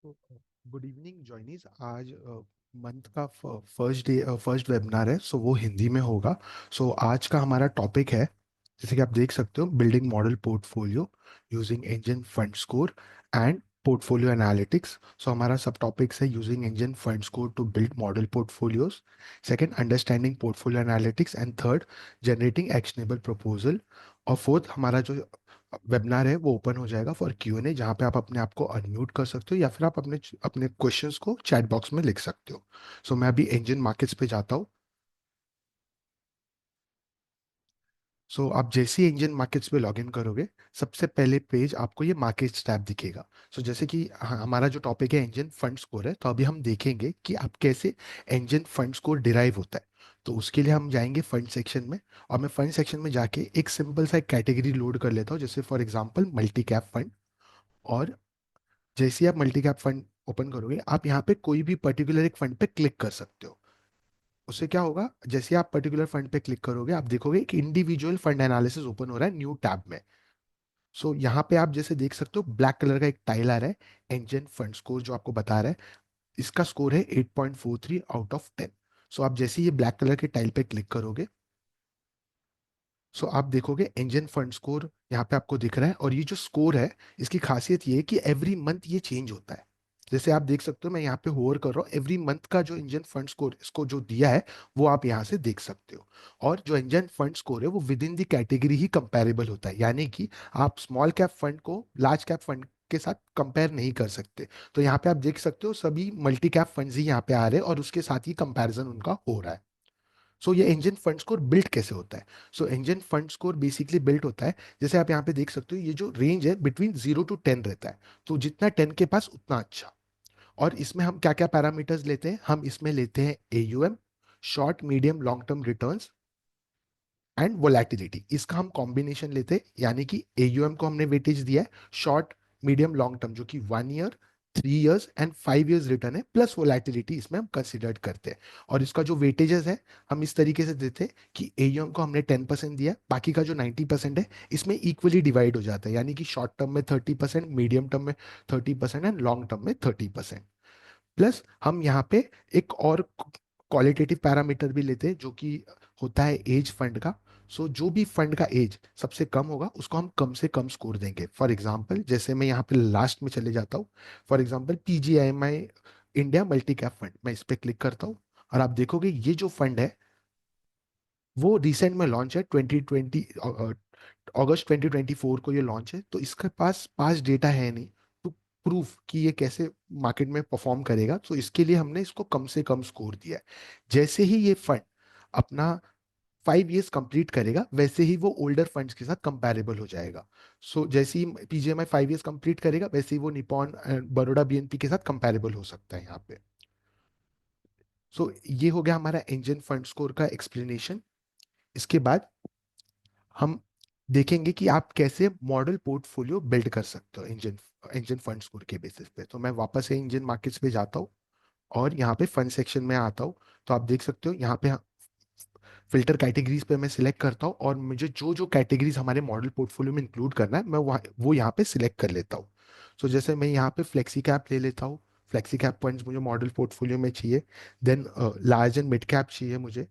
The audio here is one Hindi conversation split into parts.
तो गुड इवनिंग जॉइनीज। आज मंथ का फर्स्ट वेबिनार है, सो वो हिंदी में होगा। सो आज का हमारा टॉपिक है, जैसे कि आप देख सकते हो, building model portfolio using engine fund score and portfolio analytics. So हमारा सब टॉपिक्स है using engine fund score to build model portfolios, second understanding portfolio analytics and third generating actionable proposal. और फोर्थ हमारा जो वेबिनार है वो ओपन हो जाएगा फॉर Q&A, जहाँ पे आप अपने आप को अनम्यूट कर सकते हो या फिर आप अपने अपने क्वेश्चंस को चैट बॉक्स में लिख सकते हो। सो मैं अभी इंजन मार्केट्स पे जाता हूँ। सो आप जैसे ही इंजन मार्केट्स पे लॉगिन करोगे, सबसे पहले पेज आपको ये मार्केट्स टैब दिखेगा। सो जैसे कि हमारा जो टॉपिक है इंजन फंड स्कोर है, तो अभी हम देखेंगे कि आप कैसे इंजन फंड स्कोर डिराइव होता है। तो उसके लिए हम जाएंगे फंड सेक्शन में, और मैं फंड सेक्शन में जाके एक सिंपल सा कैटेगरी लोड कर लेता हूँ, जैसे for example multi cap fund. और जैसे ही आप मल्टी कैप फंड ओपन करोगे, आप यहाँ पे कोई भी पर्टिकुलर एक फंड पे क्लिक कर सकते हो। उससे क्या होगा, जैसे ही आप पर्टिकुलर फंड पे क्लिक करोगे, आप देखोगे कि इंडिविजुअल फंड एनालिसिस ओपन हो रहा है न्यू टैब में। सो यहाँ पे आप जैसे देख सकते हो, ब्लैक कलर का एक टाइल आ रहा है, एंजन फंड स्कोर, जो आपको बता रहा है इसका स्कोर है 8.43 आउट ऑफ 10। सो आप जैसे ही ये ब्लैक कलर के टाइल पे क्लिक करोगे, सो आप देखोगे इंजन फंड स्कोर यहाँ पे आपको दिख रहा है। और ये जो स्कोर है, इसकी खासियत ये है कि एवरी मंथ ये चेंज होता है। जैसे आप देख सकते हो, मैं यहाँ पे होवर कर रहा हूँ, एवरी मंथ का जो इंजन फंड स्कोर इसको जो दिया है वो आप यहाँ से देख सकते हो। और जो इंजन फंड स्कोर है वो with in the category he comparable होता है, यानी कि आप स्मॉल कैप फंड को लार्ज कैप फंड के साथ कंपेयर नहीं कर सकते। तो यहाँ पे आप देख सकते हो, सभी मल्टी कैप फंड्स ही यहाँ पे आ रहे हैं और उसके साथ ही कंपैरिजन उनका हो रहा है। सो ये इंजन फंड स्कोर बिल्ड कैसे होता है? सो engine fund score basically build होता है, जैसे आप यहाँ पे देख सकते हो, ये जो रेंज है बिटवीन 0 to 10 रहता है। तो जितना 10 के पास उतना अच्छा। और इसमें हम क्या क्या पैरामीटर्स लेते हैं? हम इसमें लेते हैं AUM, short medium long term returns and volatility. इसका हम कॉम्बिनेशन लेते हैं, यानी कि AUM को हमने वेटेज दिया है, शॉर्ट मीडियम लॉन्ग टर्म जो कि 1 year, 3 years and 5 years return है, प्लस वोलेटिलिटी इसमें हम कंसिडर करते हैं। और इसका जो वेटेजेस है, हम इस तरीके से देते हैं कि AUM को हमने 10% दिया, बाकी का जो 90% है इसमें इक्वली डिवाइड हो जाता है, यानी कि शॉर्ट टर्म में 30%, मीडियम टर्म में 30% एंड लॉन्ग टर्म में 30%। प्लस हम यहाँ पे एक और क्वालिटेटिव पैरामीटर भी लेते हैं, जो कि होता है एज फंड का। सो जो भी फंड का एज सबसे कम होगा उसको हम कम से कम स्कोर देंगे। फॉर एग्जांपल, जैसे मैं यहाँ पे लास्ट में चले जाता हूँ, for example PGIMI India multi cap fund, मैं इस पे क्लिक करता हूँ। और आप देखोगे ये जो फंड है वो रिसेंट में लॉन्च है, 2020 अगस्त 2024 को ये लॉन्च है। तो इसके पास पास डेटा है नहीं तो प्रूफ कि ये कैसे मार्केट में परफॉर्म करेगा, तो इसके लिए हमने इसको कम से कम स्कोर दिया है। जैसे ही ये फंड अपना 5 इयर्स कंप्लीट करेगा, वैसे ही वो ओल्डर फंड्स के साथ कंपैरेबल हो जाएगा। सो जैसे ही PGMI 5 इयर्स कंप्लीट करेगा, वैसे ही वो निपॉन बड़ौदा BNP के साथ कंपैरेबल हो सकता है यहाँ पे। सो ये हो गया हमारा इंजन फंड स्कोर का एक्सप्लेनेशन। इसके बाद हम देखेंगे कि आप कैसे मॉडल पोर्टफोलियो बिल्ड कर सकते हो इंजन इंजन फंड स्कोर के बेसिस पे। तो मैं वापस से इंजन मार्केट्स पे जाता हूँ और यहाँ पे फंड सेक्शन में आता हूँ। तो आप देख सकते हो यहाँ पे फिल्टर कैटेगरीज पे मैं सिलेक्ट करता हूँ, और मुझे जो जो कैटेगरीज हमारे मॉडल पोर्टफोलियो में इंक्लूड करना है, मैं वहाँ वो यहाँ पे सिलेक्ट कर लेता हूँ। सो जैसे मैं यहाँ पे फ्लेक्सी कैप ले लेता हूँ, फ्लेक्सी कैप फंड्स मुझे मॉडल पोर्टफोलियो में चाहिए। Then large and mid cap चाहिए मुझे।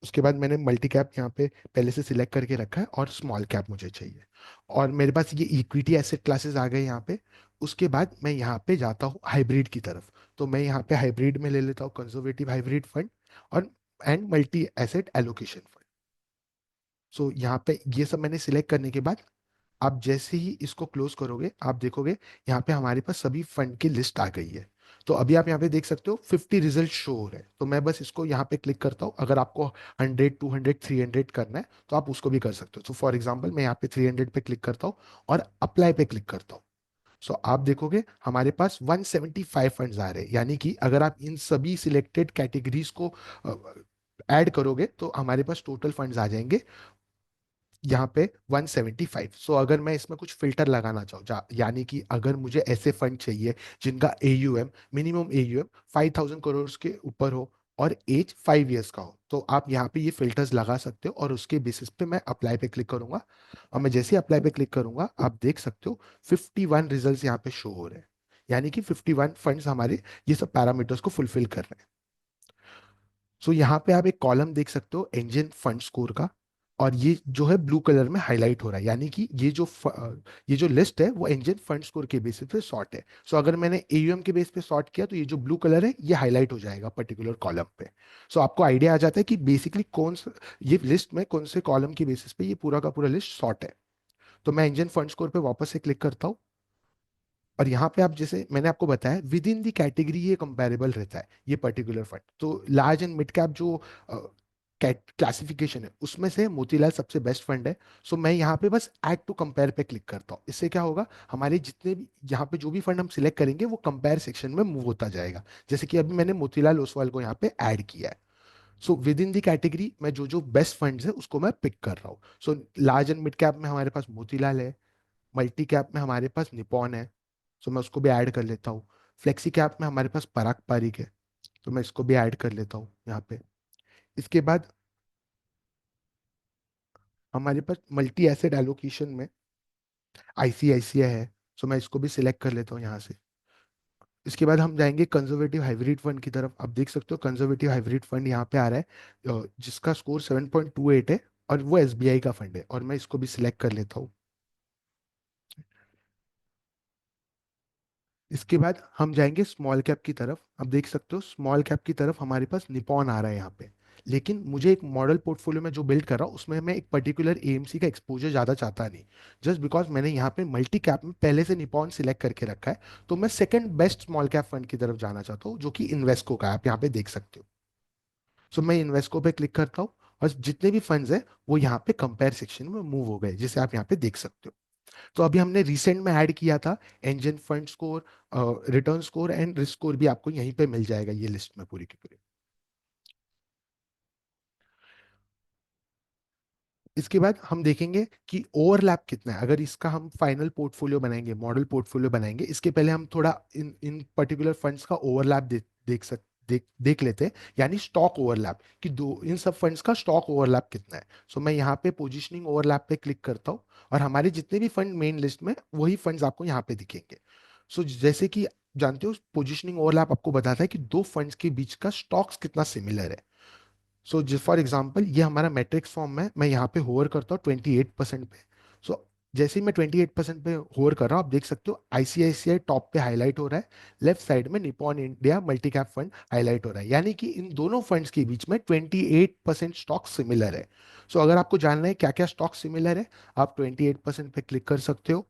उसके बाद मैंने मल्टी कैप यहाँ पे पहले से सिलेक्ट करके रखा है, और स्मॉल कैप मुझे चाहिए। और मेरे पास ये इक्विटी एसेट क्लासेस आ गए यहाँ पे। उसके बाद मैं यहाँ पे जाता हूँ हाइब्रिड की तरफ। तो मैं यहाँ पे हाइब्रिड में ले लेता हूँ कंजर्वेटिव हाइब्रिड फंड और and multi asset allocation fund. So यहाँ पे ये सब मैंने सिलेक्ट करने के बाद, आप जैसे ही इसको क्लोज करोगे, आप देखोगे यहाँ पे हमारे पास सभी फंड की लिस्ट आ गई है। तो अभी आप यहाँ पे देख सकते हो 50 रिजल्ट शो हो रहे हैं। तो मैं बस इसको यहाँ पे क्लिक करता हूँ। अगर आपको 100, 200, 300 करना है तो आप उसको भी कर सकते हो। तो फॉर एग्जाम्पल मैं यहाँ पे 300 पे क्लिक करता हूँ और अप्लाई पे क्लिक करता हूँ। सो आप देखोगे हमारे पास 175 फंड्स आ रहे हैं, यानी कि अगर आप इन सभी सिलेक्टेड कैटेगरीज को ऐड करोगे तो हमारे पास टोटल फंड्स आ जाएंगे यहाँ पे 175। सो अगर मैं इसमें कुछ फिल्टर लगाना चाहूँ, यानी कि अगर मुझे ऐसे फंड चाहिए जिनका AUM, मिनिमम AUM 5,000 करोड़ के ऊपर हो और एज 5 इयर्स का हो, तो आप यहाँ पे ये फिल्टर्स लगा सकते हो। और उसके बेसिस पे मैं अप्लाई पे क्लिक करूंगा। और मैं जैसे ही अप्लाई पे क्लिक करूंगा, आप देख सकते हो 51 रिजल्ट्स यहाँ पे शो हो रहे हैं। यानी कि 51 फंड्स हमारे ये सब पैरामीटर्स को फुलफिल कर रहे हैं। सो यहाँ पे आप एक कॉलम देख सकते हो एंजन फंड स्कोर का, और ये जो है ब्लू कलर में हाईलाइट हो रहा है, यानी कि ये जो लिस्ट है वो एंजन फंड स्कोर के बेसिस पे सॉर्ट है। सो अगर मैंने एयूएम के बेस पे सॉर्ट किया तो ये जो ब्लू कलर है ये हाईलाइट हो जाएगा पर्टिकुलर कॉलम पे। सो आपको आइडिया आ जाता है कि बेसिकली ये लिस्ट में कौन से कॉलम के बेसिस पे ये पूरा का पूरा लिस्ट सॉर्ट है। तो मैं इंजन फंड स्कोर पे वापस से क्लिक करता हूँ, और यहाँ पे आप जैसे मैंने आपको बताया विद इन दी कैटेगरी ये कंपेरेबल रहता है ये पर्टिकुलर फंड। तो लार्ज एंड मिड कैप जो क्लासिफिकेशन है उसमें से मोतीलाल सबसे बेस्ट फंड है। सो मैं यहाँ पे बस ऐड टू कंपेयर पे क्लिक करता हूँ। इससे क्या होगा, हमारे जितने भी यहाँ पे जो भी फंड हम सिलेक्ट करेंगे वो कंपेयर सेक्शन में मूव होता जाएगा। जैसे कि अभी मैंने मोतीलाल ओसवाल को यहाँ पे ऐड किया है। So with in the category में जो जो बेस्ट फंड्स है उसको मैं पिक कर रहा हूँ। So large and mid cap में हमारे पास मोतीलाल है, मल्टी कैप में हमारे पास निपॉन है, तो मैं उसको भी ऐड कर लेता हूँ। फ्लेक्सी कैप में हमारे पास पराग पारिक है, तो मैं इसको भी ऐड कर लेता हूँ यहाँ पे। इसके बाद हमारे पास मल्टी एसेट एलोकेशन में आईसीआईसीआई है, तो मैं इसको भी सिलेक्ट कर लेता हूँ यहाँ से। इसके बाद हम जाएंगे कंजर्वेटिव हाइब्रिड फंड की तरफ। आप देख सकते हो कंजर्वेटिव हाइब्रिड फंड यहाँ पे आ रहा है, जिसका स्कोर 7.28 है, और वो एसबीआई का फंड है, और मैं इसको भी सिलेक्ट कर लेता हूँ। इसके बाद हम जाएंगे स्मॉल कैप की तरफ। अब देख सकते हो स्मॉल कैप की तरफ हमारे पास निपॉन आ रहा है यहाँ पे। लेकिन मुझे एक मॉडल पोर्टफोलियो में जो बिल्ड कर रहा हूँ उसमें मैं एक पर्टिकुलर एएमसी का एक्सपोजर ज़्यादा चाहता नहीं। जस्ट बिकॉज मैंने यहाँ पे मल्टी कैप में पहले से निपॉन सिलेक्ट करके रखा है, तो मैं second best small cap fund की तरफ जाना चाहता हूँ जो कि इन्वेस्को का है, आप यहाँ पे देख सकते हो। सो मैं इन्वेस्को पे क्लिक करता हूँ, और जितने भी फंड्स है वो यहाँ पे कंपेयर सेक्शन में मूव हो गए, जिसे आप यहाँ पे देख सकते हो। तो अभी हमने रिसेंट में ऐड किया था engine fund score, return score and risk score भी आपको यहीं पे मिल जाएगा ये लिस्ट में पूरी की पूरी। इसके बाद हम देखेंगे कि ओवरलैप कितना है। अगर इसका हम फाइनल पोर्टफोलियो बनाएंगे, मॉडल पोर्टफोलियो बनाएंगे, इसके पहले हम थोड़ा इन इन पर्टिकुलर फंड्स का ओवरलैप देख लेते हैं, यानी स्टॉक ओवरलैप कि दो इन सब फंड्स का स्टॉक ओवरलैप कितना है। सो मैं यहाँ पे पोजीशनिंग ओवरलैप पे क्लिक करता हूँ, और हमारे जितने भी फंड मेन लिस्ट में वही फंड्स आपको यहाँ पे दिखेंगे। सो जैसे कि जानते हो पोजीशनिंग ओवरलैप आपको बताता है कि दो फंड्स के बीच का स्टॉक्स कितना सिमिलर है। सो फॉर एग्जाम्पल ये हमारा मैट्रिक्स फॉर्म है, मैं यहाँ पे होवर करता हूँ 28% पे। सो जैसे ही मैं 28% पे होवर कर रहा हूँ, आप देख सकते हो आईसीआईसीआई टॉप पे हाईलाइट हो रहा है, लेफ्ट साइड में Nippon India multi cap fund highlight हो रहा है, यानी कि इन दोनों फंड्स के बीच में 28% स्टॉक सिमिलर है। सो अगर आपको जानना है क्या क्या स्टॉक सिमिलर है, आप 28% पे क्लिक कर सकते हो,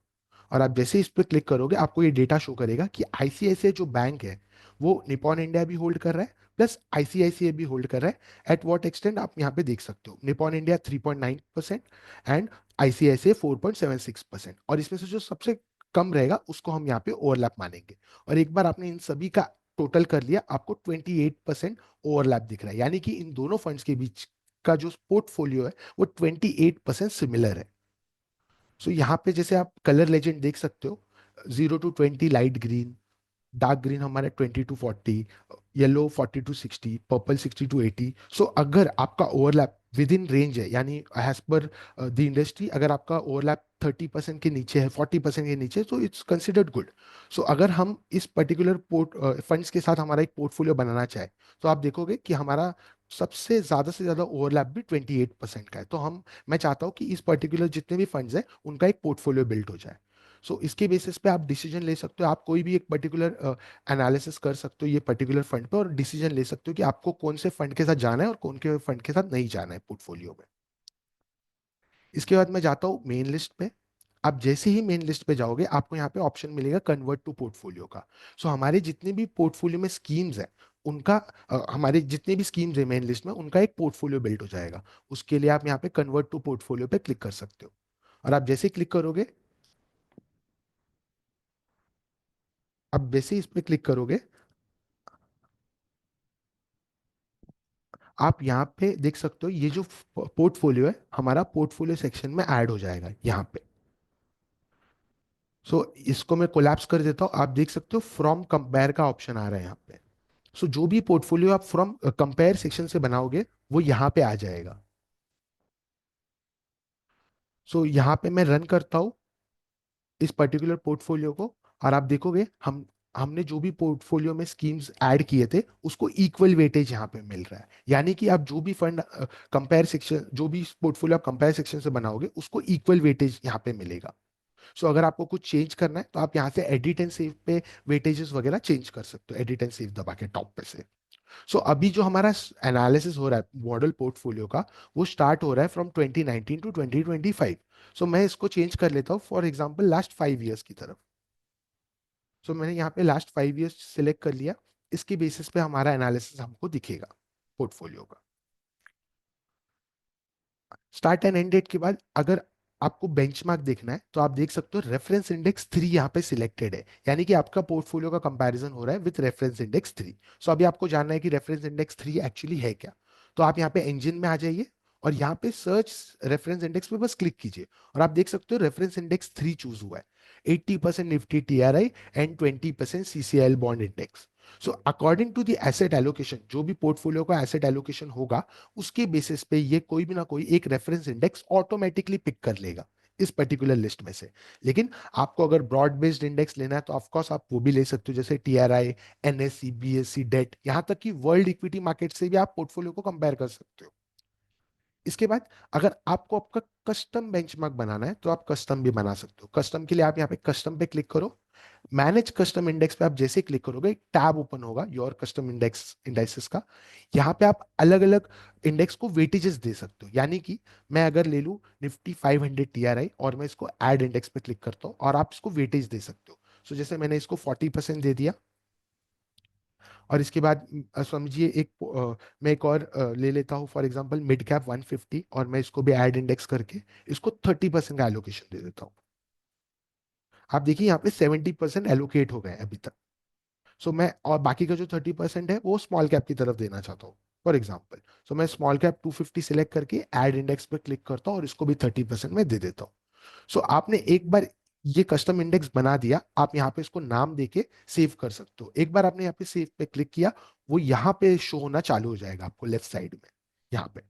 और आप जैसे इस पर क्लिक करोगे आपको ये डेटा शो करेगा कि आईसीआईसीआई जो बैंक है वो निपॉन इंडिया भी होल्ड कर रहा है, प्लस आईसीआईसीआई भी होल्ड कर रहा है। एट व्हाट एक्सटेंट आप यहाँ पे देख सकते हो, निपॉन इंडिया 3.9% एंड आईसीआईसीआई 4.76%, और इसमें से जो सबसे कम रहेगा उसको हम यहाँ पे ओवरलैप मानेंगे। और एक बार आपने इन सभी का टोटल कर लिया, आपको 28% ओवरलैप दिख रहा है, यानी कि इन दोनों फंड्स के बीच का जो पोर्टफोलियो है वो 28% सिमिलर है। सो यहाँ पे जैसे आप कलर लेजेंड देख सकते हो, 0 to 20 light green, dark green हमारे 20 to 40, yellow 40 to 60, purple 60 to 80। सो अगर आपका ओवरलैप विद इन रेंज है, यानी एज पर द इंडस्ट्री, अगर आपका ओवरलैप 30% के नीचे है, 40% के नीचे, तो इट्स कंसिडर्ड गुड। सो अगर हम इस पर्टिकुलर फंड्स के साथ हमारा एक पोर्टफोलियो बनाना चाहे, तो आप देखोगे कि हमारा सबसे से ज्यादा ओवरलैप भी 28% का है। तो हम मैं चाहता हूँ कि इस पर्टिकुलर जितने भी फंड्स हैं उनका एक पोर्टफोलियो बिल्ड हो जाए। सो इसके बेसिस पे आप डिसीजन ले सकते हो, आप कोई भी एक पर्टिकुलर एनालिसिस कर सकते हो ये पर्टिकुलर फंड पे, और डिसीजन ले सकते हो कि आपको कौन से फंड के साथ जाना है और कौन के फंड के साथ नहीं जाना है पोर्टफोलियो में। इसके बाद मैं जाता हूँ मेन लिस्ट पे। आप जैसे ही मेन लिस्ट पे जाओगे आपको यहाँ पे ऑप्शन मिलेगा कन्वर्ट टू पोर्टफोलियो का। सो हमारे जितने भी पोर्टफोलियो में स्कीम्स है उनका हमारे जितने भी स्कीम्स है मेन लिस्ट में उनका एक पोर्टफोलियो बिल्ड हो जाएगा। उसके लिए आप यहाँ पे कन्वर्ट टू पोर्टफोलियो पे क्लिक कर सकते हो, और आप जैसे ही क्लिक करोगे, आप जैसे ही इस पे क्लिक करोगे, आप यहाँ पे देख सकते हो ये जो पोर्टफोलियो है हमारा पोर्टफोलियो सेक्शन में ऐड हो जाएगा यहाँ पे। सो इसको मैं कोलैप्स कर देता हूँ, आप देख सकते हो फ्रॉम कंपेयर का ऑप्शन आ रहा है यहाँ पे। सो जो भी पोर्टफोलियो आप फ्रॉम कंपेयर सेक्शन से बनाओगे वो यहाँ पे आ जाएगा। सो यहाँ पे मैं रन करता हूँ इस पर्टिकुलर पोर्टफोलियो को, और आप देखोगे हम हमने जो भी पोर्टफोलियो में स्कीम्स ऐड किए थे उसको इक्वल वेटेज यहाँ पे मिल रहा है। यानी कि आप जो भी फंड कंपेयर सेक्शन, जो भी पोर्टफोलियो आप कंपेयर सेक्शन से बनाओगे उसको इक्वल वेटेज यहाँ पे मिलेगा। सो अगर आपको कुछ चेंज करना है तो आप यहाँ से एडिट एंड सेव पे वेटेजेस वगैरह चेंज कर सकते हो, एडिट एंड सेव दबा के टॉप पे से। सो अभी जो हमारा एनालिसिस हो रहा है मॉडल पोर्टफोलियो का, वो स्टार्ट हो रहा है फ्रॉम 2019 टू 2025। सो मैं इसको चेंज कर लेता हूँ फॉर एग्जांपल लास्ट 5 इयर्स की तरफ। सो मैंने यहाँ पे लास्ट 5 इयर्स सिलेक्ट कर लिया। इसके बेसिस पे हमारा एनालिसिस हमको दिखेगा पोर्टफोलियो का। स्टार्ट एंड एंड डेट के बाद अगर आपको बेंचमार्क देखना है तो आप देख सकते हो रेफरेंस इंडेक्स 3 यहाँ पे सिलेक्टेड है, यानी कि आपका पोर्टफोलियो का कंपैरिजन हो रहा है विद रेफरेंस इंडेक्स 3। सो अभी आपको जानना है कि रेफरेंस इंडेक्स 3 एक्चुअली है क्या। तो आप यहाँ पे इंजन में आ जाइए और यहाँ पे सर्च रेफरेंस इंडेक्स पे बस क्लिक कीजिए और आप देख सकते हो रेफरेंस इंडेक्स 3 चूज हुआ है। 80% Nifty TRI and 20% CCIL bond index. So according to the asset allocation, जो भी पोर्टफोलियो का एसेट एलोकेशन होगा उसके बेसिस पे ये कोई भी ना कोई एक रेफरेंस इंडेक्स ऑटोमेटिकली पिक कर लेगा इस पर्टिकुलर लिस्ट में से। लेकिन आपको अगर ब्रॉड बेस्ड इंडेक्स लेना है तो ऑफ कोर्स आप वो भी ले सकते हो, जैसे टीआरआई, एनएससी, बीएससी, डेट, यहां तक कि वर्ल्ड इक्विटी मार्केट से भी आप पोर्टफोलियो को कंपेयर कर सकते हो। इसके बाद अगर आपको आपका कस्टम बेंचमार्क बनाना है तो आप कस्टम भी बना सकते हो। कस्टम के लिए आप यहाँ पे कस्टम पे क्लिक करो। मैनेज कस्टम इंडेक्स पे आप जैसे क्लिक करोगे एक टैब ओपन होगा योर कस्टम इंडेक्स इंडाइसेस का। यहाँ पे आप अलग अलग इंडेक्स को वेटेजेस दे सकते हो, यानी कि मैं अगर ले लूं निफ्टी 500 टीआरआई और मैं इसको ऐड इंडेक्स पे क्लिक करता हूँ और आप इसको वेटेज दे सकते हो। सो जैसे मैंने इसको 40% दे दिया और इसके बाद समझिए एक मैं एक और ले लेता हूँ फॉर एग्जांपल मिड कैप 150 और मैं इसको भी ऐड इंडेक्स करके इसको 30% का एलोकेशन दे देता हूँ। आप देखिए यहाँ पे 70% एलोकेट हो गए अभी तक। सो मैं और बाकी का जो 30% है वो स्मॉल कैप की तरफ देना चाहता हूँ फॉर एग्जाम्पल। सो मैं स्मॉल कैप 250 सिलेक्ट करके ऐड इंडेक्स पे क्लिक करता हूँ और इसको भी 30% में दे देता हूँ। सो आपने एक बार ये कस्टम इंडेक्स बना दिया, आप यहाँ पे इसको नाम देके सेव कर सकते हो। एक बार आपने यहाँ पे सेव पे क्लिक किया, वो यहाँ पे शो होना चालू हो जाएगा आपको लेफ्ट साइड में यहाँ पे।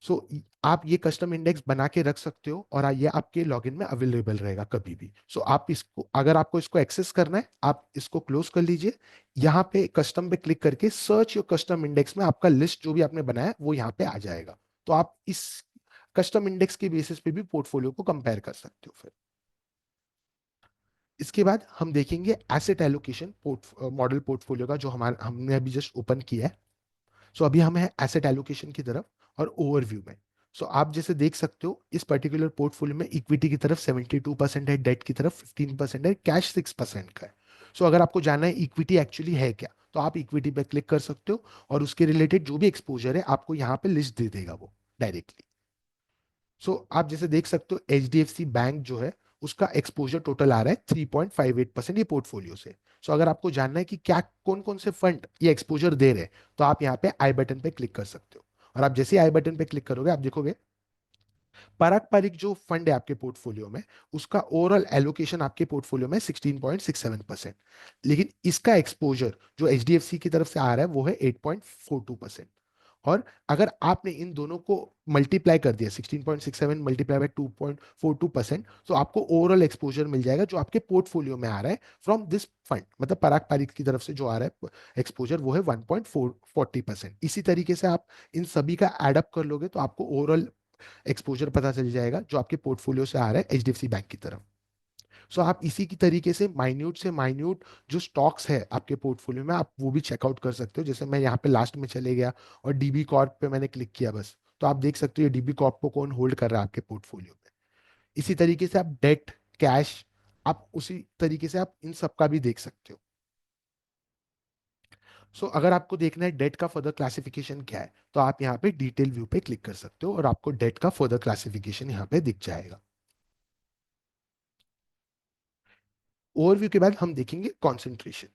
सो आप ये कस्टम इंडेक्स बना के रख सकते हो और ये आपके लॉगिन में अवेलेबल रहेगा कभी भी। सो आप इसको अगर आपको इसको एक्सेस करना है आप इसको क्लोज कर लीजिए। यहाँ पे कस्टम पे क्लिक करके सर्च योर कस्टम इंडेक्स में आपका लिस्ट जो भी आपने बनाया है वो यहाँ पे आ जाएगा। तो आप इस कस्टम इंडेक्स के बेसिस पे भी पोर्टफोलियो को कंपेयर कर सकते हो फिर। इसके बाद हम देखेंगे asset allocation port model portfolio का जो हमारा हमने अभी जस्ट ओपन किया है। सो अभी हम हैं एसेट एलोकेशन की तरफ और ओवरव्यू में। सो आप जैसे देख सकते हो इस पर्टिकुलर पोर्टफोलियो में इक्विटी की तरफ 72% है, डेट की तरफ 15% है, कैश 6% का है। सो अगर आपको जानना है इक्विटी एक्चुअली है क्या, तो आप इक्विटी पे क्लिक कर सकते हो और उसके रिलेटेड जो भी एक्सपोजर है आपको यहाँ पे लिस्ट दे देगा वो डायरेक्टली। सो आप जैसे देख सकते हो H D F C bank जो है उसका एक्सपोजर टोटल आ रहा है 3.58% ये पोर्टफोलियो से। सो अगर आपको जानना है कि क्या कौन कौन से फंड ये एक्सपोजर दे रहे हैं तो आप यहाँ पे आई बटन पे क्लिक कर सकते हो। और आप जैसे ही आई बटन पे क्लिक करोगे आप देखोगे पारंपरिक जो फंड है आपके पोर्टफोलियो में उसका ओवरऑल एलोकेशन आपके पोर्टफोलियो में 16.67%। लेकिन इसका एक्सपोजर जो एचडीएफसी की तरफ से आ रहा है वो है 8.42%। और अगर आपने इन दोनों को मल्टीप्लाई कर दिया 16.67 मल्टीप्लाई बाय 2.42%, तो आपको ओवरऑल एक्सपोजर मिल जाएगा जो आपके पोर्टफोलियो में आ रहा है फ्रॉम दिस फंड, मतलब पराग पारिक की तरफ से जो आ रहा है एक्सपोजर वो है 1.40%। इसी तरीके से आप इन सभी का एडअप कर लोगे तो आपको ओवरऑल एक्सपोजर पता चल जाएगा जो आपके पोर्टफोलियो से आ रहा है एचडीएफसी बैंक की तरफ। सो आप इसी की तरीके से माइन्यूट जो स्टॉक्स है आपके पोर्टफोलियो में आप वो भी चेकआउट कर सकते हो। जैसे मैं यहाँ पे लास्ट में चले गया और डीबी कॉर्प पे मैंने क्लिक किया बस, तो आप देख सकते हो ये डीबी कॉर्प को कौन होल्ड कर रहा है आपके पोर्टफोलियो में। इसी तरीके से आप डेट, कैश, आप उसी तरीके से आप इन सब का भी देख सकते हो। सो अगर आपको देखना है डेट का फर्दर क्लासिफिकेशन क्या है तो आप यहाँ पे डिटेल व्यू पे क्लिक कर सकते हो और आपको डेट का फर्दर क्लासिफिकेशन यहाँ पे दिख जाएगा। ओवरव्यू के बाद हम देखेंगे कॉन्सेंट्रेशन।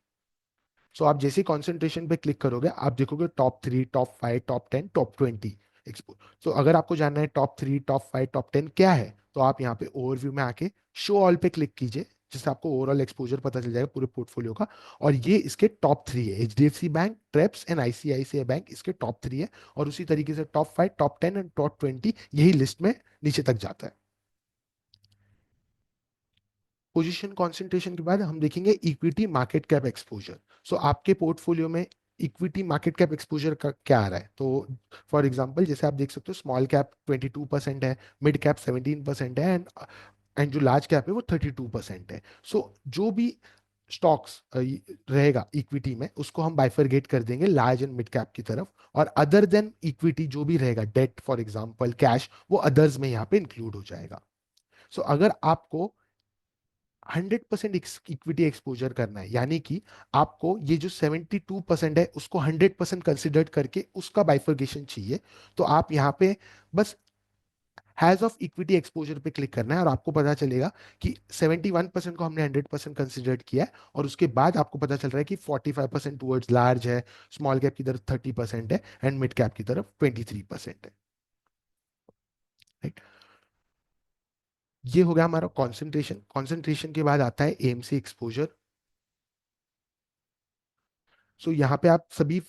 सो आप जैसे कंसंट्रेशन पे क्लिक करोगे आप देखोगे top 3, top 5, top 10, top 20 expo. So अगर आपको जानना है टॉप 3, टॉप 5, टॉप 10 क्या है तो आप यहाँ पे ओवरव्यू में आके शो ऑल पे क्लिक कीजिए जिससे आपको ओवरऑल एक्सपोजर पता चल जाएगा पूरे पोर्टफोलियो का। और ये इसके टॉप 3 है, HDFC bank, ट्रेप्स and ICICI bank इसके टॉप 3 है। और उसी तरीके से टॉप 5, टॉप 10 एंड टॉप 20 यही लिस्ट में नीचे तक जाता है। पोजीशन कंसंट्रेशन के बाद हम देखेंगे इक्विटी मार्केट कैप एक्सपोजर। सो आपके पोर्टफोलियो में इक्विटी मार्केट कैप एक्सपोजर का क्या आ रहा है? तो फॉर एग्जांपल जैसे आप देख सकते हो, स्मॉल कैप 22% है, मिड कैप 17% है, एंड जो लार्ज कैप है वो 32% है। सो जो भी स्टॉक्स रहेगा इक्विटी में, उसको हम बाइफरगेट कर देंगे लार्ज एंड मिड कैप की तरफ, और अदर देन इक्विटी जो भी रहेगा, डेट फॉर एग्जांपल कैश, वो अदर्स में यहाँ पे इंक्लूड हो जाएगा। सो अगर आपको 100% इक्विटी एक्सपोजर करना है, यानी कि आपको ये जो 72% है उसको 100% कंसिडर करके उसका बाइफर्गेशन चाहिए, तो आप यहाँ पे बस हैज ऑफ इक्विटी एक्सपोजर पे क्लिक करना है, और आपको पता चलेगा कि 71% को हमने 100% कंसिडर किया है, और उसके बाद आपको पता चल रहा है कि 45% टुवर्ड्स लार्ज है, स्मॉल कैप की तरफ 30% है, एंड मिड कैप की तरफ 23% है। राइट? ये हो गया हमारा कॉन्सेंट्रेशन। कॉन्सेंट्रेशन के बाद आता है एएमसी एक्सपोजर। सो यहाँ पे आप सभी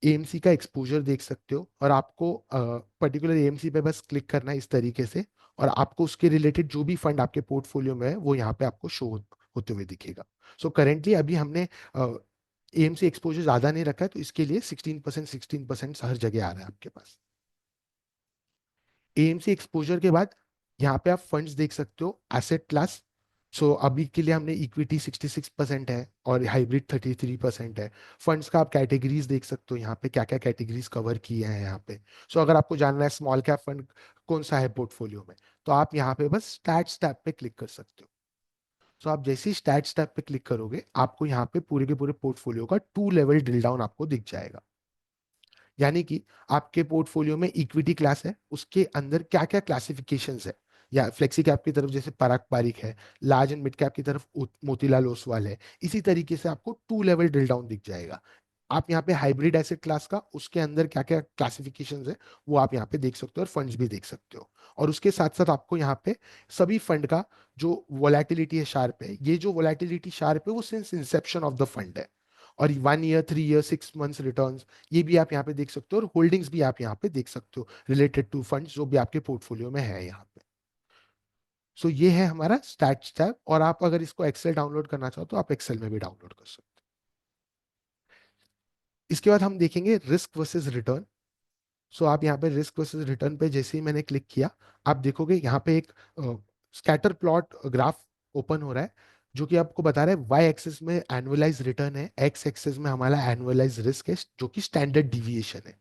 एएमसी का एक्सपोजर देख सकते हो, और आपको पर्टिकुलर एएमसी पे बस क्लिक करना है इस तरीके से, और आपको उसके रिलेटेड जो भी फंड आपके पोर्टफोलियो में है वो यहाँ पे आपको शो होते हुए दिखेगा। सो करेंटली अभी हमने एएमसी एक्सपोजर ज्यादा नहीं रखा है, तो इसके लिए 16% हर जगह आ रहा है आपके पास। एएमसी एक्सपोजर के बाद यहाँ पे आप फंड्स देख सकते हो, एसेट क्लास। सो अभी के लिए हमने इक्विटी 66% है और हाइब्रिड 33% है। फंड्स का आप कैटेगरीज देख सकते हो, यहाँ पे क्या क्या कैटेगरीज कवर किए हैं यहाँ पे। सो अगर आपको जानना है स्मॉल कैप फंड कौन सा है पोर्टफोलियो में, तो आप यहाँ पे बस स्टैट्स टैब पे क्लिक कर सकते हो। सो आप जैसे ही स्टैट्स टैब पे क्लिक करोगे, आपको यहाँ पे पूरे के पूरे पोर्टफोलियो का 2 लेवल ड्रिल डाउन आपको दिख जाएगा। यानी कि आपके पोर्टफोलियो में इक्विटी क्लास है, उसके अंदर क्या क्या क्लासिफिकेशंस है, या फ्लेक्सी कैप की तरफ जैसे पराग पारिक है, लार्ज एंड मिड कैप की तरफ मोतीलाल ओसवाल है, इसी तरीके से आपको 2 लेवल ड्रिल डाउन दिख जाएगा। आप यहाँ पे हाइब्रिड एसेट क्लास का उसके अंदर क्या क्या क्लासिफिकेशंस है वो आप यहाँ पे देख सकते हो, और फंड्स भी देख सकते हो। और उसके साथ साथ आपको यहाँ पे सभी फंड का जो वोलेटिलिटी है शार्प है, ये जो वोलेटिलिटी शार्प है वो since Inception of the fund है, और 1 ईयर, 3 ईयर, 6 मंथ्स रिटर्न, ये भी आप यहाँ पे देख सकते हो, और होल्डिंग्स भी आप यहाँ पे देख सकते हो रिलेटेड टू फंड्स जो भी आपके पोर्टफोलियो में है यहाँ पे। सो ये है हमारा स्टैट्स टैब, और आप अगर इसको एक्सेल डाउनलोड करना चाहो तो आप एक्सेल में भी डाउनलोड कर सकते हो। इसके बाद हम देखेंगे रिस्क वर्सेस रिटर्न। सो आप यहाँ पे रिस्क वर्सेस रिटर्न पे जैसे ही मैंने क्लिक किया, आप देखोगे यहाँ पे एक स्कैटर प्लॉट ग्राफ ओपन हो रहा है, जो कि आपको बता रहा है वाई एक्सिस में एनुअलाइज रिटर्न है, एक्स एक्सिस में हमारा एनुअलाइज रिस्क है, जो कि स्टैंडर्ड डिविएशन है।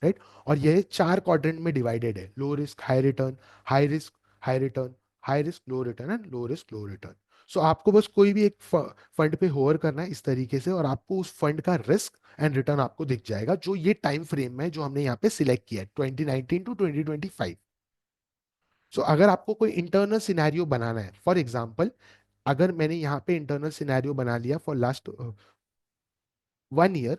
राइट? और ये 4 क्वाड्रेंट में डिवाइडेड है: low risk, high return, high risk, high return, high risk low return, and low risk low return. So आपको बस कोई भी एक फंड पे होवर करना है इस तरीके से, और आपको उस फंड का रिस्क एंड रिटर्न आपको दिख जाएगा, जो ये टाइम फ्रेम में जो हमने यहाँ पे सिलेक्ट किया है, 2019 टू 2025। सो अगर आपको कोई इंटरनल सिनेरियो बनाना है, फॉर एग्जाम्पल अगर मैंने यहाँ पे इंटरनल सिनेरियो बना लिया फॉर लास्ट 1 ईयर,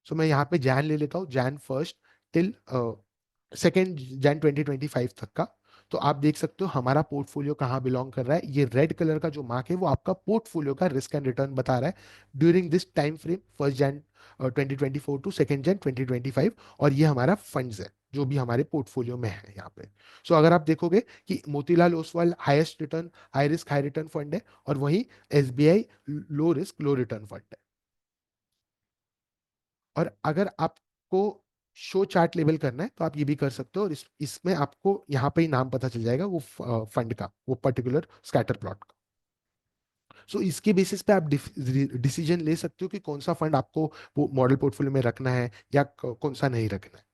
सो मैं यहाँ पे जैन ले लेता हूँ, जैन 1 टिल 2 जैन 2025 तक का। तो आप देख सकते हो हमारा पोर्टफोलियो कहाँ बिलोंग कर रहा है। ये रेड कलर का जो मार्क है वो आपका पोर्टफोलियो का रिस्क एंड रिटर्न बता रहा है during this time frame, 1 Jan 2024 to 2 Jan 2025। और ये हमारा फंड्स है जो भी हमारे पोर्टफोलियो में है यहाँ पे। सो अगर आप देखोगे कि Motilal Oswal highest return, high risk high return fund है, और वहीं एसबीआई लो रिस्क लो रिटर्न फंड है। और अगर आपको शो चार्ट लेवल करना है तो आप ये भी कर सकते हो, और इसमें आपको यहाँ पे ही नाम पता चल जाएगा वो फंड का, वो पर्टिकुलर स्कैटर प्लॉट का। सो इसके बेसिस पे आप डिसीजन ले सकते हो कि कौन सा फंड आपको वो मॉडल पोर्टफोलियो में रखना है, या कौन सा नहीं रखना है।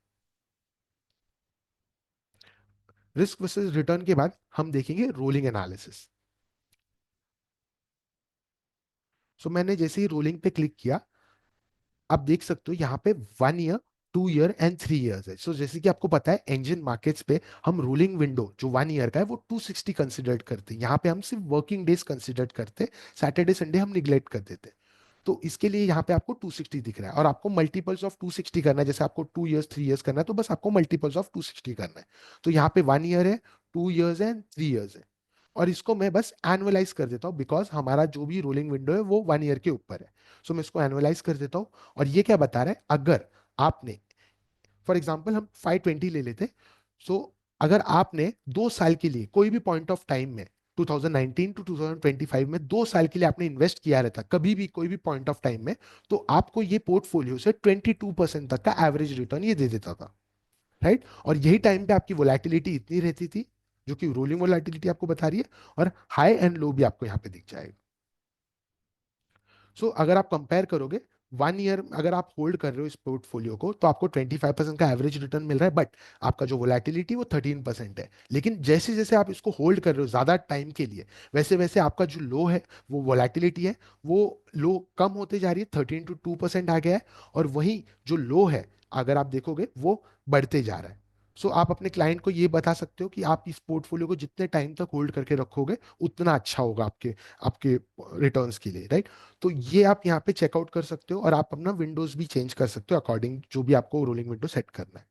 रिस्क वर्सेस रिटर्न के बाद हम देखेंगे रोलिंग एनालिसिस। सो मैंने जैसे ही रोलिंग पे क्लिक किया, आप देख सकते हो यहाँ पे 1 ईयर, 2 ईयर एंड 3 ईयर्स है। सो जैसे कि आपको पता है एंजन मार्केट्स पे हम रोलिंग विंडो जो 1 ईयर का है वो 260 कंसिडर करते हैं, यहाँ पे हम सिर्फ वर्किंग डेज कंसिडर करते, सैटरडे संडे हम निग्लेक्ट कर देते। तो इसके लिए यहाँ पे आपको 260 दिख रहा है, और आपको मल्टीपल्स ऑफ 260 करना है, जैसे आपको 2 ईयर्स 3 ईयर्स करना है तो बस आपको मल्टीपल्स ऑफ 260 करना है। तो यहाँ पे 1 ईयर है, 2 ईयर्स है, 3 ईयर्स है, और इसको मैं बस एनुअलाइज कर देता हूँ, बिकॉज हमारा जो भी रोलिंग विंडो है वो 1 ईयर के ऊपर है। सो मैं इसको एनुअलाइज कर देता हूँ, और ये क्या बता रहा है, अगर आपने फॉर एग्जाम्पल हम 520 ले लेते। सो अगर आपने 2 साल के लिए कोई भी पॉइंट ऑफ टाइम में 2019 टू 2025 में 2 साल के लिए आपने इन्वेस्ट किया रहता कभी भी कोई भी पॉइंट ऑफ टाइम में, तो आपको ये पोर्टफोलियो से 22% तक का एवरेज रिटर्न ये दे देता था। राइट, और यही टाइम पे आपकी वोलेटिलिटी इतनी रहती थी, जो कि रोलिंग वोलेटिलिटी आपको बता रही है, और हाई एंड लो भी आपको यहाँ पे दिख जाएगा। सो अगर आप कंपेयर करोगे 1 ईयर अगर आप होल्ड कर रहे हो इस पोर्टफोलियो को, तो आपको 25% का एवरेज रिटर्न मिल रहा है, बट आपका जो वोलेटिलिटी वो 13% है। लेकिन जैसे जैसे आप इसको होल्ड कर रहे हो ज्यादा टाइम के लिए, वैसे वैसे आपका जो लो है, वो वोलेटिलिटी है, वो लो कम होते जा रही है, 13 to 2% आ गया है। और वही जो लो है, अगर आप देखोगे वो बढ़ते जा रहा है। सो आप अपने क्लाइंट को ये बता सकते हो कि आप इस पोर्टफोलियो को जितने टाइम तक होल्ड करके रखोगे, उतना अच्छा होगा आपके आपके रिटर्न्स के लिए, राइट। तो ये आप यहाँ पे चेकआउट कर सकते हो, और आप अपना विंडोज भी चेंज कर सकते हो अकॉर्डिंग जो भी आपको रोलिंग विंडो सेट करना है।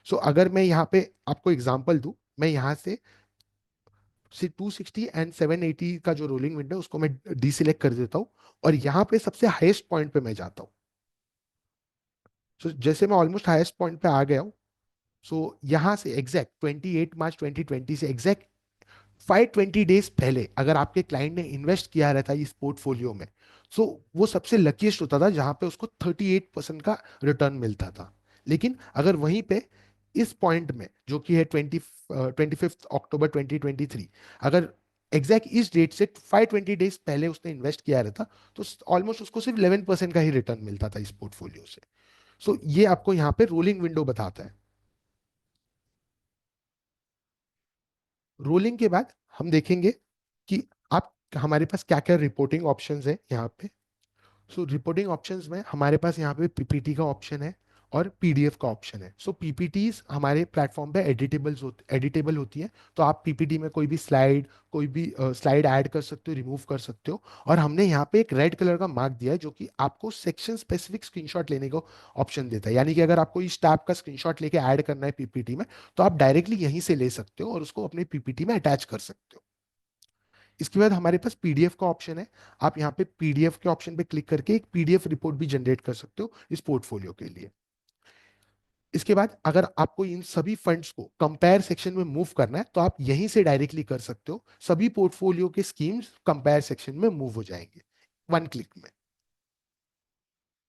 सो अगर मैं यहाँ पे आपको एग्जांपल दूं, मैं यहाँ से 260 एंड 780 का जो रोलिंग विंडो उसको मैं डीसिलेक्ट कर देता हूँ, और यहाँ पे सबसे हाईएस्ट पॉइंट पे मैं जाता हूँ। सो जैसे मैं ऑलमोस्ट हाईएस्ट पॉइंट पे आ गया हूँ, सो यहाँ से एग्जैक्ट 28 मार्च 2020 से एग्जैक्ट 520 डेज पहले अगर आपके क्लाइंट ने इन्वेस्ट किया रहता इस पोर्टफोलियो में, सो वो सबसे लकीस्ट होता था जहां पे उसको 38% का रिटर्न मिलता था। लेकिन अगर वहीं पे इस पॉइंट में जो कि है 25 अक्टूबर 2023, अगर एग्जैक्ट इस डेट से 520 डेज पहले उसने इन्वेस्ट किया रहता, तो ऑलमोस्ट उसको सिर्फ 11% का ही रिटर्न मिलता था इस पोर्टफोलियो से। सो ये आपको यहाँ पे रोलिंग विंडो बताता है। रोलिंग के बाद हम देखेंगे कि आप हमारे पास क्या क्या रिपोर्टिंग ऑप्शंस है यहाँ पे। सो रिपोर्टिंग ऑप्शंस में हमारे पास यहाँ पे पीपीटी का ऑप्शन है और पीडीएफ का ऑप्शन है। सो पीपीटीज हमारे प्लेटफॉर्म पे एडिटेबल होती है। तो आप पीपीटी में कोई भी स्लाइड, कोई भी स्लाइड ऐड कर सकते हो, रिमूव कर सकते हो। और हमने यहाँ पे एक रेड कलर का मार्क दिया है जो कि आपको सेक्शन स्पेसिफिक स्क्रीनशॉट लेने को ऑप्शन देता है। यानी कि अगर आपको इस टैब का स्क्रीनशॉट लेके ऐड करना है पीपीटी में, तो आप डायरेक्टली यहीं से ले सकते हो और उसको अपने पीपीटी में अटैच कर सकते हो। इसके बाद हमारे पास पीडीएफ का ऑप्शन है। आप यहाँ पे पीडीएफ के ऑप्शन पे क्लिक करके एक पीडीएफ रिपोर्ट भी जनरेट कर सकते हो इस पोर्टफोलियो के लिए। इसके बाद अगर आपको इन सभी फंड्स को कंपेयर सेक्शन में मूव करना है, तो आप यहीं से डायरेक्टली कर सकते हो। सभी पोर्टफोलियो के स्कीम्स कंपेयर सेक्शन में मूव हो जाएंगे 1 क्लिक में।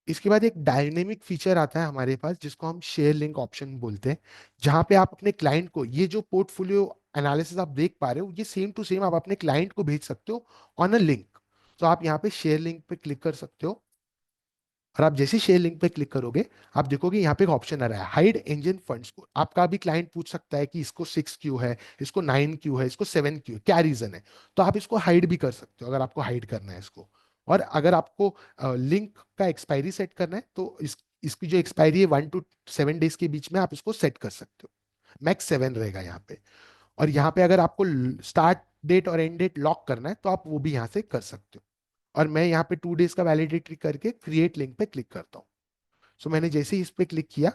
इसके बाद एक डायनेमिक फीचर आता है हमारे पास जिसको हम शेयर लिंक ऑप्शन बोलते हैं, जहां पे आप अपने क्लाइंट को ये जो पोर्टफोलियो एनालिसिस आप देख पा रहे हो, ये सेम टू सेम आप अपने क्लाइंट को भेज सकते हो ऑन अ लिंक। तो आप यहाँ पे शेयर लिंक पे क्लिक कर सकते हो, और आप जैसे शेयर लिंक पे क्लिक करोगे, आप देखोगे यहाँ पे एक ऑप्शन आ रहा है हाइड इंजन फंड्स को। आपका भी क्लाइंट पूछ सकता है कि इसको 6 क्यों है, इसको 9 क्यों है, इसको 7 क्यों है, क्या रीजन है। तो आप इसको हाइड भी कर सकते हो अगर आपको हाइड करना है इसको। और अगर आपको लिंक का एक्सपायरी सेट करना है, तो इसकी जो एक्सपायरी है 1 to 7 डेज के बीच में, आप इसको सेट कर सकते हो। मैक्स 7 रहेगा यहाँ पे। और यहाँ पे अगर आपको स्टार्ट डेट और एंड डेट लॉक करना है, तो आप वो भी यहाँ से कर सकते हो। और मैं यहाँ पे 2 डेज का वैलिडिटी करके क्रिएट लिंक पे क्लिक करता हूँ। सो मैंने जैसे ही इस पे क्लिक किया,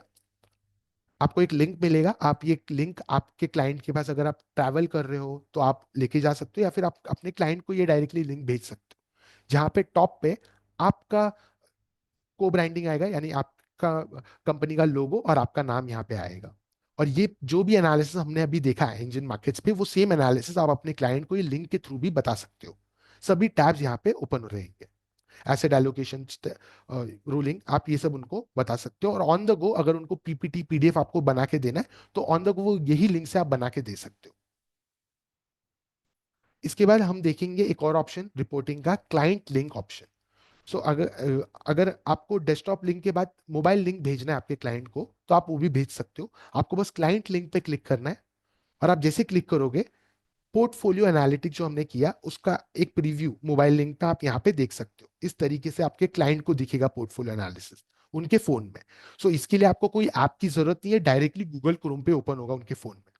आपको एक लिंक मिलेगा। आप ये लिंक आपके क्लाइंट के पास अगर आप ट्रैवल कर रहे हो तो आप लेके जा सकते हो, या फिर आप अपने क्लाइंट को ये डायरेक्टली लिंक भेज सकते हो, जहाँ पे टॉप पे आपका को ब्रांडिंग आएगा, यानी आपका कंपनी का लोगो और आपका नाम यहाँ पे आएगा। और ये जो भी एनालिसिस हमने अभी देखा है इंजन मार्केट्स पे, वो सेम एनालिसिस आप अपने क्लाइंट को ये लिंक के थ्रू भी बता सकते हो। सभी टैब्स यहाँ पे ओपन रहेंगे। एसेट एलोकेशन, रूलिंग, आप ये सब उनको बता सकते हो। और ऑन द गो अगर उनको पीपीटी पीडीएफ आपको बना के देना है, तो ऑन द गो वो यही लिंक से आप बना के दे सकते हो। इसके बाद हम देखेंगे एक और ऑप्शन रिपोर्टिंग का, क्लाइंट लिंक ऑप्शन। सो अगर आपको डेस्कटॉप लिंक के बाद मोबाइल लिंक भेजना है आपके क्लाइंट को, तो आप वो भी भेज सकते हो। आपको बस क्लाइंट लिंक पे क्लिक करना है, और आप जैसे क्लिक करोगे, पोर्टफोलियो एनालिटिक्स जो हमने किया उसका एक प्रीव्यू मोबाइल लिंक पे आप यहाँ पे देख सकते हो। इस तरीके से आपके क्लाइंट को दिखेगा पोर्टफोलियो एनालिसिस उनके फोन में। सो इसके लिए आपको कोई ऐप की जरूरत नहीं है, डायरेक्टली गूगल क्रोम पे ओपन होगा उनके फोन में।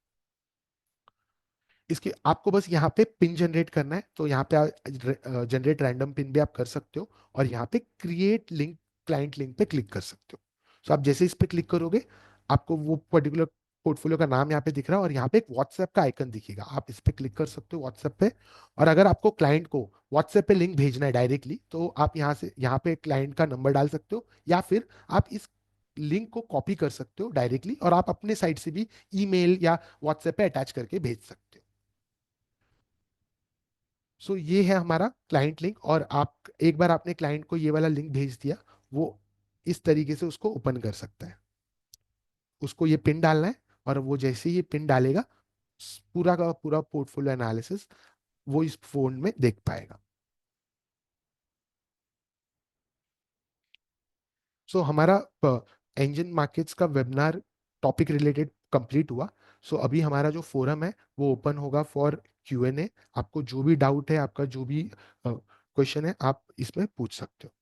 इसके आपको बस यहाँ पे पिन जनरेट करना है, तो यहाँ पे आप जनरेट रैंडम पिन भी आप कर सकते हो, और यहाँ पे क्रिएट लिंक, क्लाइंट लिंक पे क्लिक कर सकते हो। सो आप जैसे इस पे क्लिक करोगे, आपको वो पर्टिकुलर पोर्टफोलियो का नाम यहाँ पे दिख रहा है, और यहाँ पे एक व्हाट्सएप का आइकन दिखेगा, आप इस पे क्लिक कर सकते हो व्हाट्सएप पे। और अगर आपको क्लाइंट को व्हाट्सएप पे लिंक भेजना है डायरेक्टली, तो आप यहाँ से यहाँ पे क्लाइंट का नंबर डाल सकते हो, या फिर आप इस लिंक को कॉपी कर सकते हो डायरेक्टली, और आप अपने साइट से भी ईमेल या व्हाट्सएप पे अटैच करके भेज सकते हो। सो ये है हमारा क्लाइंट लिंक, और आप एक बार आपने क्लाइंट को ये वाला लिंक भेज दिया, वो इस तरीके से उसको ओपन कर सकता है। उसको ये पिन डालना है, और वो जैसे ही ये पिन डालेगा, पूरा का पूरा पोर्टफोलियो एनालिसिस वो इस फोन में देख पाएगा। सो हमारा एंजन मार्केट्स का वेबिनार टॉपिक रिलेटेड कंप्लीट हुआ। सो अभी हमारा जो फोरम है वो ओपन होगा फॉर Q&A। आपको जो भी डाउट है, आपका जो भी क्वेश्चन है, आप इसमें पूछ सकते हो।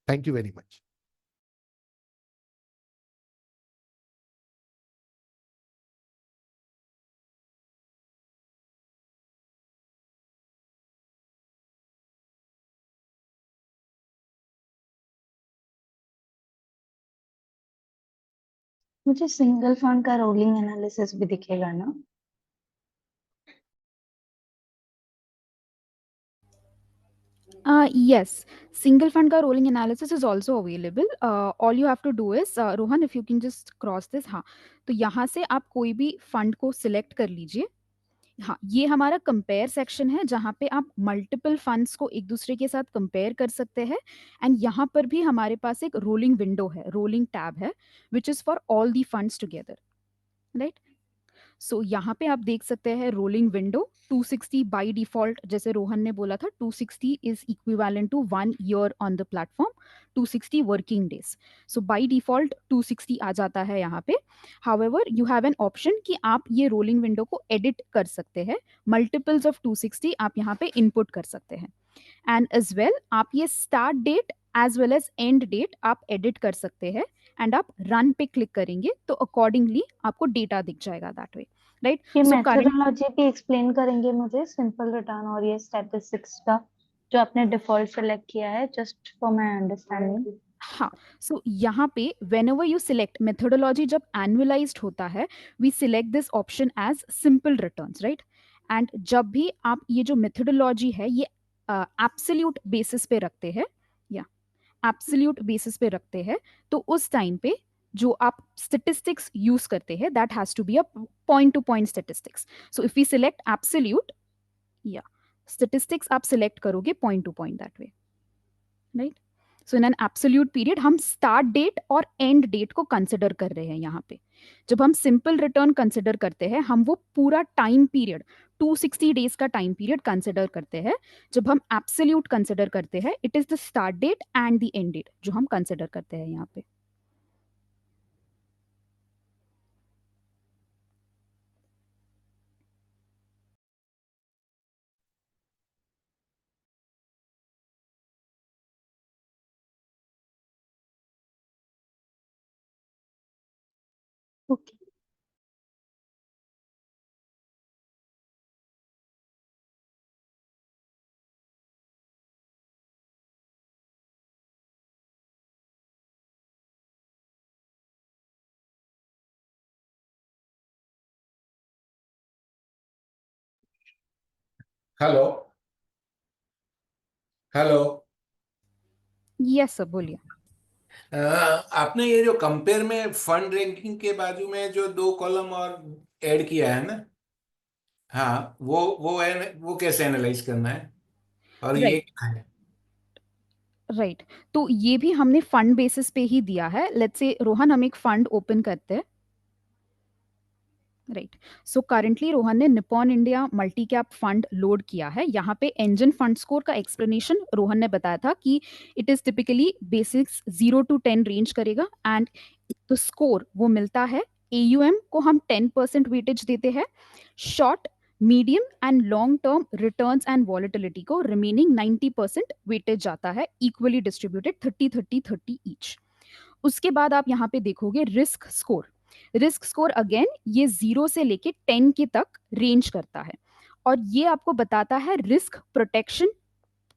Thank you very much. मुझे सिंगल फंड का रोलिंग एनालिसिस भी दिखेगा ना? Yes, single fund का rolling analysis is also available. All you have to do is, Rohan, if you can just cross this, हाँ, तो यहाँ से आप कोई भी फंड को सिलेक्ट कर लीजिए। हाँ, ये हमारा कंपेयर सेक्शन है जहाँ पे आप मल्टीपल फंड्स को एक दूसरे के साथ कंपेयर कर सकते हैं। एंड यहाँ पर भी हमारे पास एक रोलिंग विंडो है, रोलिंग टैब है, which is for all the funds together, right. So यहाँ पे आप देख सकते हैं रोलिंग विंडो 260 बाय डिफॉल्ट, जैसे रोहन ने बोला था 260 is equivalent to 1 year on the platform, 260 working days. So by default 260 आ जाता है यहाँ पे। However you have an option कि आप ये रोलिंग विंडो को एडिट कर सकते हैं, मल्टीपल्स ऑफ 260 आप यहाँ पे इनपुट कर सकते हैं। एंड एज वेल आप ये start date as well as end date आप एडिट कर सकते हैं। एंड आप रन पे क्लिक करेंगे तो अकॉर्डिंगली आपको डेटा दिख जाएगा दैट वे, राइट। ये सो करंट, मेथोडोलॉजी भी एक्सप्लेन करेंगे मुझे, सिंपल रिटर्न और ये स्टैटिस्टिक्स का जो आपने डिफॉल्ट सेलेक्ट किया है, जस्ट फॉर माय अंडरस्टैंडिंग। हाँ। सो यहाँ पे whenever you select methodology, जब एनुअलाइज्ड होता है, we select this option as simple returns, right. And जब भी आप ये जो मेथोडोलॉजी है ये एब्सोल्यूट बेसिस पे रखते हैं, या एब्सोल्यूट बेसिस पे रखते हैं, तो उस टाइम पे जो आप स्टेटिस्टिक्स यूज करते हैं that has to be a point to point statistics. So if we select absolute, या स्टेटिस्टिक्स आप सिलेक्ट करोगे point to point that way, right. So in an absolute period हम स्टार्ट डेट और एंड डेट को कंसिडर कर रहे हैं यहाँ पे। जब हम सिंपल रिटर्न कंसिडर करते हैं, हम वो पूरा टाइम पीरियड 260 डेज का टाइम पीरियड कंसिडर करते हैं। जब हम एब्सोल्यूट कंसिडर करते हैं, it is the start date and the end date जो हम कंसिडर करते हैं यहाँ पे। Okay. Hello. Hello. Yes sir, बोलिए। आपने ये जो कंपेयर में फंड रैंकिंग के बाजू में जो दो कॉलम और ऐड किया है ना, हाँ, वो कैसे एनालाइज करना है और ये राइट, क्या है? राइट। तो ये भी हमने फंड बेसिस पे ही दिया है। लेट्स से रोहन, हम एक फंड ओपन करते हैं, राइट। सो करेंटली रोहन ने Nippon India multi cap fund load किया है। यहाँ पे एंजन फंड स्कोर का एक्सप्लेनेशन रोहन ने बताया था कि it is typically basics 0 to 10 range करेगा, एंड तो स्कोर वो मिलता है। AUM को हम 10% वेटेज देते हैं, short medium and long term returns and volatility को रिमेनिंग 90% वेटेज जाता है, इक्वली डिस्ट्रीब्यूटेड 30-30-30 ईच। उसके बाद आप यहाँ पे देखोगे risk score. Risk score again ये 0 से लेके 10 के तक रेंज करता है, और ये आपको बताता है risk protection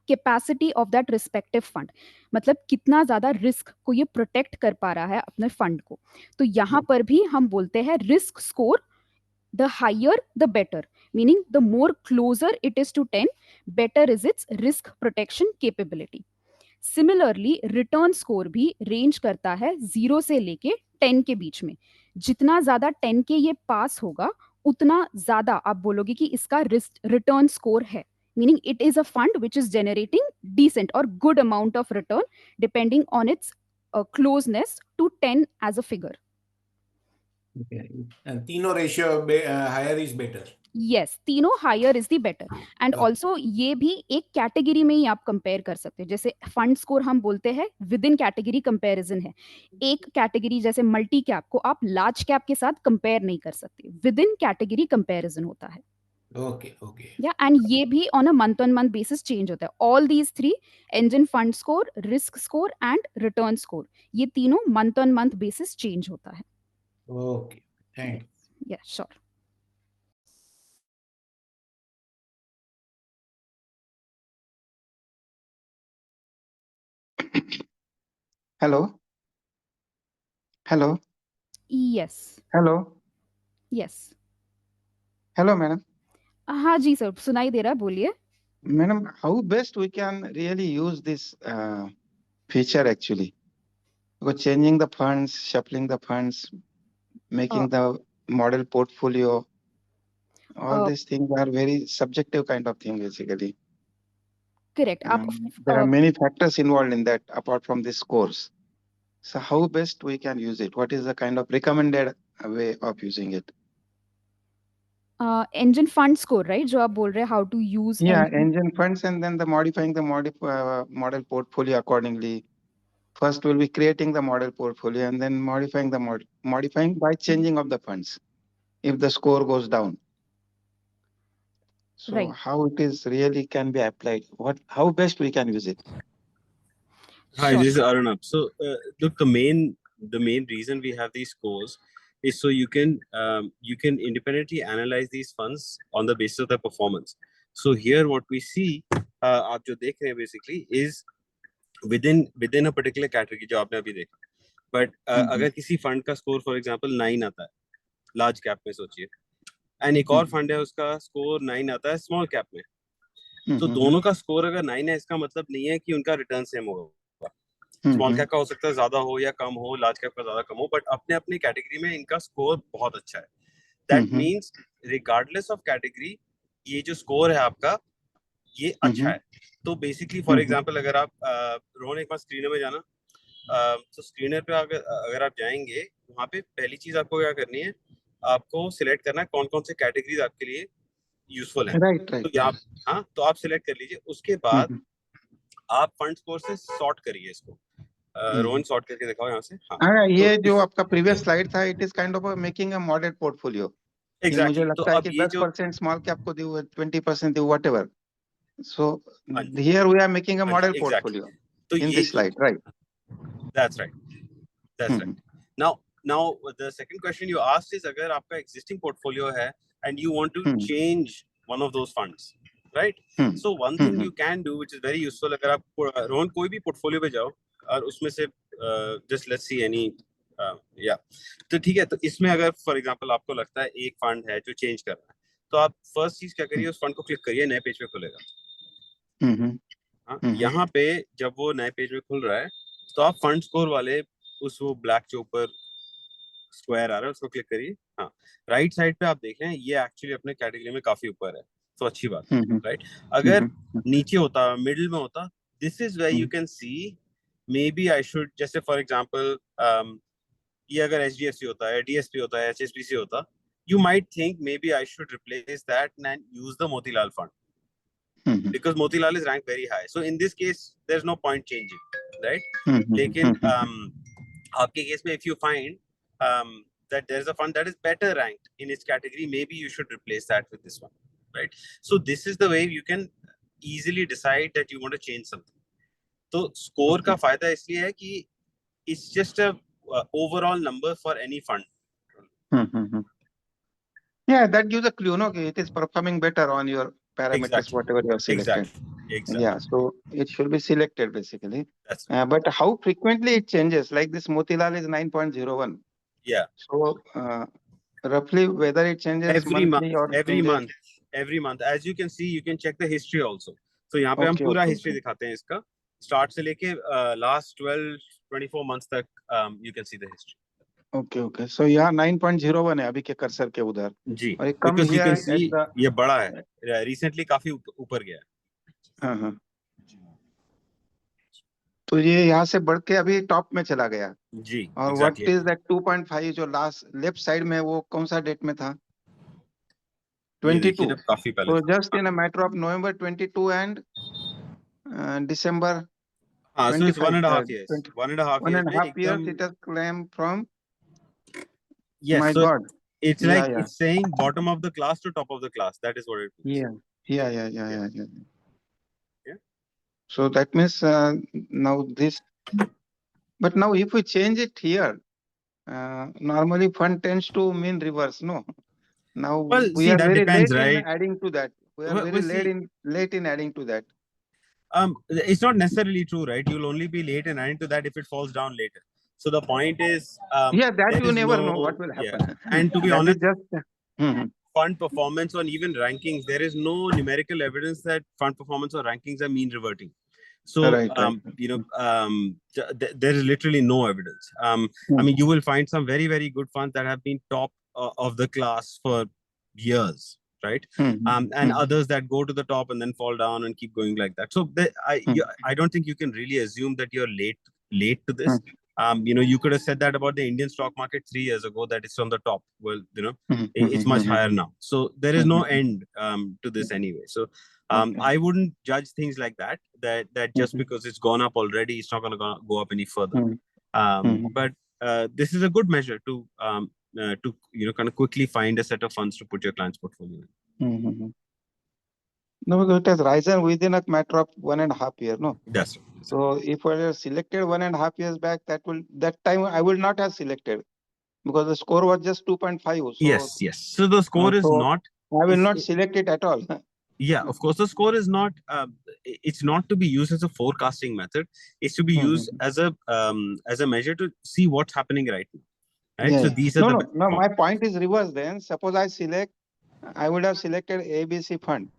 capacity of that respective fund, मतलब कितना ज्यादा रिस्क को ये प्रोटेक्ट कर पा रहा है अपने फंड को। तो यहाँ पर भी हम बोलते हैं risk score the higher the better, meaning the more closer it is to 10, better is its risk protection capability. Similarly return score भी रेंज करता है 0 से लेके 10 के बीच में। जितना ज्यादा 10 के ये पास होगा उतना ज्यादा आप बोलोगे कि इसका रिटर्न स्कोर है, meaning it is a fund which is generating decent और good amount of return depending on its closeness to 10 as a figure. तीनों ratio higher is better. Yes, तीनों higher is the better. And also ये भी एक कैटेगरी में ही आप कंपेयर कर सकते हो, जैसे फंड स्कोर हम बोलते हैं विद इन कैटेगरी कंपेरिजन है। एक कैटेगरी जैसे मल्टी कैप को आप लार्ज कैप के साथ कंपेयर नहीं कर सकते, विद इन कैटेगरी कंपेरिजन होता है। Okay okay. या एंड ये भी on a month on month basis change होता है। All these three, engine fund score, risk score and return score, ये तीनों month on month basis change होता है। Okay, thank you. Yeah sure. Hello hello yes hello yes. Hello madam. हाँ जी सर, सुनाई दे रहा है, बोलिए। Madam, how best we can really use this feature actually? Because changing the funds, shuffling the funds, making the model portfolio, all these things are very subjective kind of thing basically. Correct. आप There are many factors involved in that apart from this course. So how best we can use it? What is the kind of recommended way of using it? engine fund score, right? जो आप बोल रहे हैं, how to use Yeah, engine. engine funds and then the modifying the model portfolio accordingly. First, we'll be creating the model portfolio and then modifying the modifying by changing of the funds if the score goes down. So Right. how it is really can be applied? How best we can use it? Hi, Sure. this is Arunab. So, look, the main reason we have these scores is so you can independently analyze these funds on the basis of their performance. So here, what we see, आप जो देख रहे हैं basically is within a particular category जो आपने अभी देखा. But अगर किसी फंड का स्कोर फॉर एग्जांपल 9 आता है लार्ज कैप में, सोचिए, एंड एक और फंड है उसका स्कोर 9 आता है स्मॉल कैप में, तो दोनों का स्कोर अगर 9 है, इसका मतलब नहीं है कि उनका रिटर्न सेम होगा। स्मॉल कैप का हो सकता है ज्यादा हो या कम हो, लार्ज कैप का ज्यादा कम हो, बट अपने अपने कैटेगरी में इनका स्कोर बहुत अच्छा है। That means regardless of category, ये जो स्कोर है आपका ये अच्छा है। तो बेसिकली फॉर एग्जांपल अगर आप रोहन एक बार स्क्रीनर में जाना, तो स्क्रीनर पे अगर आप जाएंगे, वहाँ पे पहली चीज आपको क्या करनी है, आपको सिलेक्ट करना है कौन कौन से कैटेगरीज आपके लिए यूजफुल है। राइट तो यहाँ हाँ, तो आप सिलेक्ट कर लीजिए। उसके बाद आप फंड स्कोर से सॉर्ट करिए इसको। रोहन सॉर्ट करके दिखाओ यहाँ से। हाँ, ये जो आपका प्रीवियस स्लाइड था, it is kind of making a model portfolio. मुझे लगता है कि 10% स्मॉल कैप को दो, 20% दो, whatever. So here we are making a model portfolio in this slide, right? That's right. That's right. Now the second question you asked is अगर आपका existing portfolio है and you want to change one of those funds, right? So one thing you can do which is very useful, अगर आप रोहन कोई भी portfolio पे जाओ और उसमें से just let's see any तो ठीक है, तो इसमें अगर फॉर एग्जांपल आपको लगता है एक फंड है जो चेंज कर रहा है, तो आप फर्स्ट चीज क्या करिए, उस फंड को क्लिक करिए, नए पेज पे खुलेगा। यहाँ पे जब वो नए पेज में खुल रहा है, तो आप फंड स्कोर वाले उस वो ब्लैक जो ऊपर स्क्वायर आ रहा है उसको क्लिक करिए। हाँ, राइट साइड पे आप देख रहे हैं ये एक्चुअली अपने कैटेगरी में काफी ऊपर है, तो अच्छी बात है, राइट। अगर नीचे होता, मिडिल में होता, this is where you can see maybe I should, जैसे फॉर एग्जाम्पल ये अगर एचडीएफसी होता है, डीएसपी होता है, एचएसबीसी होता, you might think maybe I should replace that and use the Motilal fund. Because Motilal is ranked very high. So in this case, there's no point changing, right? लेकिन आपके केस में if you find that there's a fund that is better ranked in its category, maybe you should replace that with this one, right? So this is the way you can easily decide that you want to change something. तो score का फायदा इसलिए है कि it's just a overall number for any fund. Yeah, that gives a clue, no? It is performing better on your parameters, whatever you have selected. Exactly. Yeah, so it should be selected basically. That's right. But how frequently it changes? Like this Motilal is 9.01. Yeah. So roughly whether it changes monthly or every month. As you can see, you can check the history also. So यहाँ पे हम पूरा history दिखाते हैं इसका, start से लेके last 12-24 months तक you can see the history. Okay So यहाँ 9.01 है अभी के कर्सर के उधर, जी, और ये कम because you here can at see the ये बड़ा है, recently काफी ऊपर गया है। हाँ। तो ये यहाँ से बढ़ के अभी टॉप में चला गया। जी, और exactly. व्हाट इज दैट 2.5 जो लास्ट लेफ्ट साइड में, वो कौन सा डेट में था? ये देखिए 22। जब काफी पहले So था। just in a matter of November 22 and December हाँ, so it's 1.5 years. 20, 1.5 1 years and a में half years एकदम it has claimed from. yes. My So God. it's Yeah, like yeah. it's saying bottom of the class to top of the class. That is what it means. Yeah. Yeah. So that means now this. But now if we change it here, normally fund tends to mean reverse, no? Now Well, we see, are that very depends, late in right? adding to that. We are very Well, see, late in adding to that. it's not necessarily true, right? You'll only be late in adding to that if it falls down later. So the point is, Yeah, that there you is never know no, what will yeah. happen. And to be That is honest, just. fund performance on even rankings, there is no numerical evidence that fund performance or rankings are mean reverting. So, Right. there is literally no evidence. I mean, you will find some very, very good funds that have been top of the class for years, right? And others that go to the top and then fall down and keep going like that. So I don't think you can really assume that you're late to this. You could have said that about the Indian stock market 3 years ago, that it's on the top. Well, it's much higher now. So there is no end to this anyway. So I wouldn't judge things like that just because it's gone up already, it's not going to go up any further. But this is a good measure to kind of quickly find a set of funds to put your client's portfolio in. No, because it has risen within a matter of 1.5 years, no? That's right. So if I had selected 1.5 years back, that time I will not have selected, because the score was just 2.5. So yes. So the score is not. I will not select it at all. Yeah, of course, the score is not. It's not to be used as a forecasting method. It's to be used as a measure to see what's happening right now. Right. Yeah. So these are no. My point is reverse. Then suppose I would have selected ABC fund,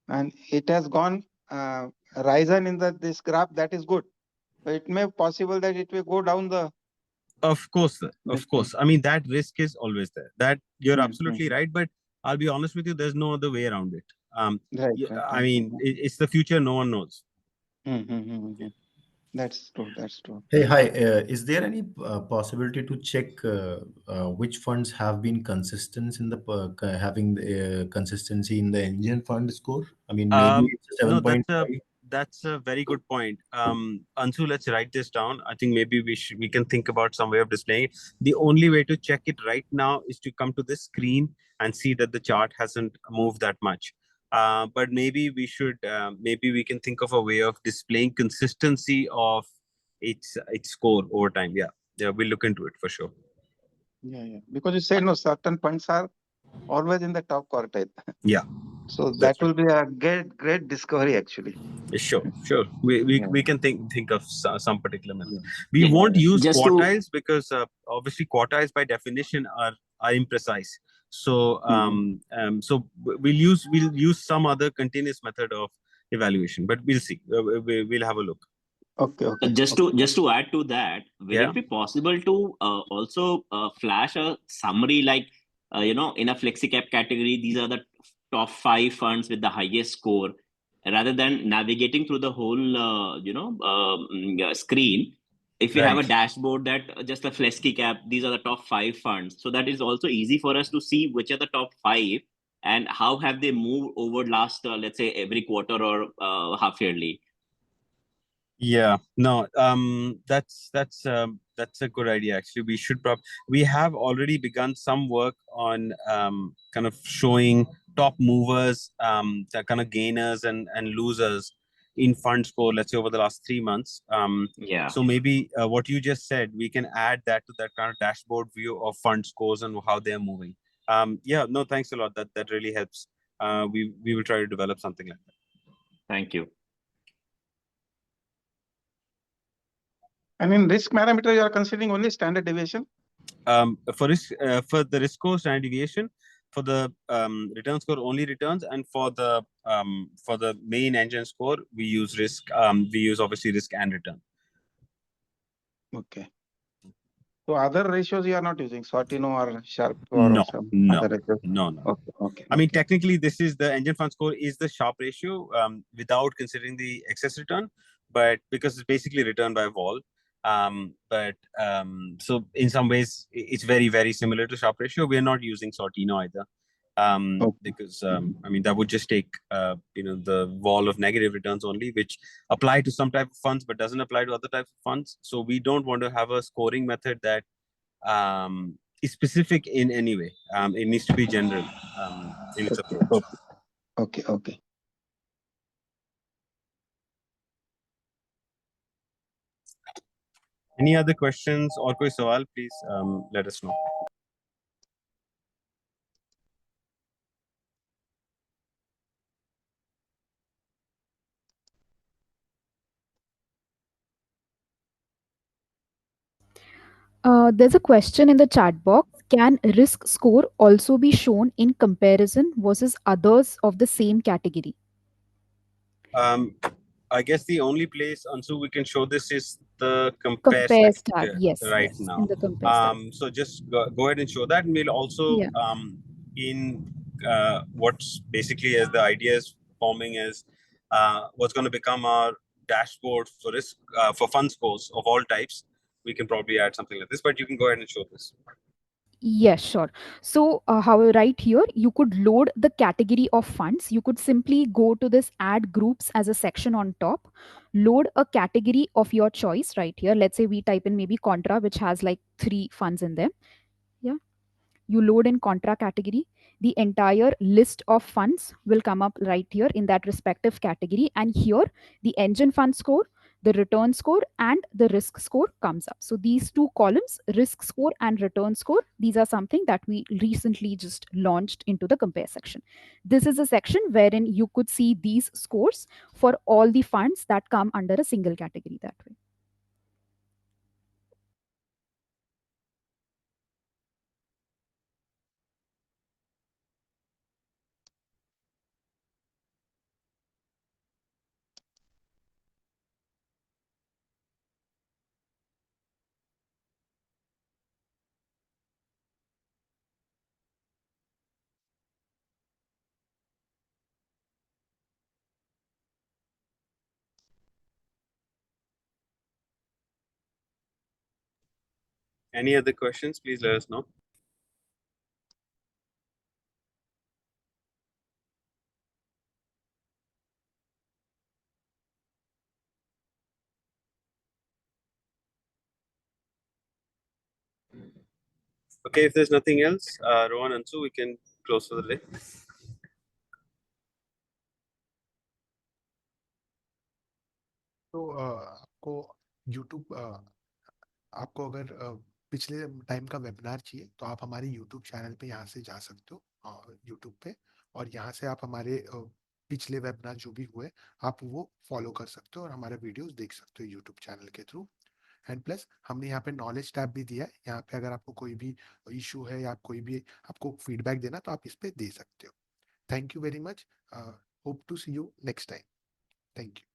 and it has gone risen in this graph. That is good. But it may possible that it will go down the. Of course, sir. Of course. I mean, that risk is always there. That you're absolutely right. But I'll be honest with you, there's no other way around it. Right. I mean, it's the future. No one knows. That's true. Hey, hi. Is there any possibility to check which funds have been consistent in the having consistency in the Indian fund score? I mean, maybe it's 7.5. That's a very good point. Ansu, let's write this down. I think maybe we can think about some way of displaying it. The only way to check it right now is to come to this screen and see that the chart hasn't moved that much. But maybe we should, maybe we can think of a way of displaying consistency of its score over time. Yeah, we'll look into it for sure. Yeah. Because you said no, certain funds are always in the top quartile. Yeah. So that will be a great discovery actually. Sure. We can think of some particular method. We won't use quartiles because obviously quartiles by definition are imprecise. So so we'll use some other continuous method of evaluation, but we'll see. We'll have a look. Okay. Just to add to that, will it be possible to also flash a summary like in a FlexiCap category, these are the top 5 funds with the highest score, rather than navigating through the whole screen? If we have a dashboard that just a FlexiCap, these are the top 5 funds, so that is also easy for us to see which are the top 5 and how have they moved over last let's say every quarter or half yearly. Yeah, no, that's a good idea. Actually, we have already begun some work on kind of showing top movers, the kind of gainers and losers in fund score, let's say over the last 3 months. So maybe what you just said, we can add that to that kind of dashboard view of fund scores and how they're moving. Yeah, no, thanks a lot. That really helps. We will try to develop something like that. Thank you. And in risk parameter, you are considering only standard deviation? For the risk score, standard deviation. For the return score, only returns, and for the main engine score, we use risk. We use obviously risk and return. Okay. So other ratios you are not using, Sortino or Sharp or some other ratios? No. Okay. I mean, technically, this is the engine fund score is the Sharp ratio without considering the excess return, but because it's basically return by vol. So in some ways, it's very, very similar to Sharp ratio. We are not using Sortino either. Because I mean that would just take the wall of negative returns only, which apply to some type of funds but doesn't apply to other types of funds. So we don't want to have a scoring method that is specific in any way. It needs to be general in its approach. Okay. Any other questions or koi sawal, please let us know. There's a question in the chat box. Can risk score also be shown in comparison versus others of the same category? I guess the only place, Ansu, we can show this is the compare tab. Yes, right yes, now. in the compare tab. So just go ahead and show that, and we'll also in what's basically as the idea is forming is what's going to become our dashboard for risk for fund scores of all types. We can probably add something like this, but you can go ahead and show this. Yes, sure. So, right here, you could load the category of funds. You could simply go to this add groups as a section on top, load a category of your choice right here. Let's say we type in maybe Contra, which has like 3 funds in there. Yeah. You load in Contra category. The entire list of funds will come up right here in that respective category. And here, the engine fund score, the return score, and the risk score comes up. So these 2 columns, risk score and return score, these are something that we recently just launched into the compare section. This is a section wherein you could see these scores for all the funds that come under a single category that way. Any other questions? Please let us know. Okay, if there's nothing else, Rohan, Ansu, we can close for the day. तो आपको YouTube आपको अगर पिछले टाइम का वेबिनार चाहिए तो आप हमारे YouTube चैनल पे यहाँ से जा सकते हो YouTube पे, और यहाँ से आप हमारे पिछले वेबिनार जो भी हुए आप वो फॉलो कर सकते हो और हमारे वीडियोस देख सकते हो YouTube चैनल के थ्रू। एंड प्लस हमने यहाँ पे नॉलेज टैब भी दिया है, यहाँ पे अगर आपको कोई भी इशू है या कोई भी आपको फीडबैक देना तो आप इस पे दे सकते हो। Thank you very much, hope to see you next time. Thank you.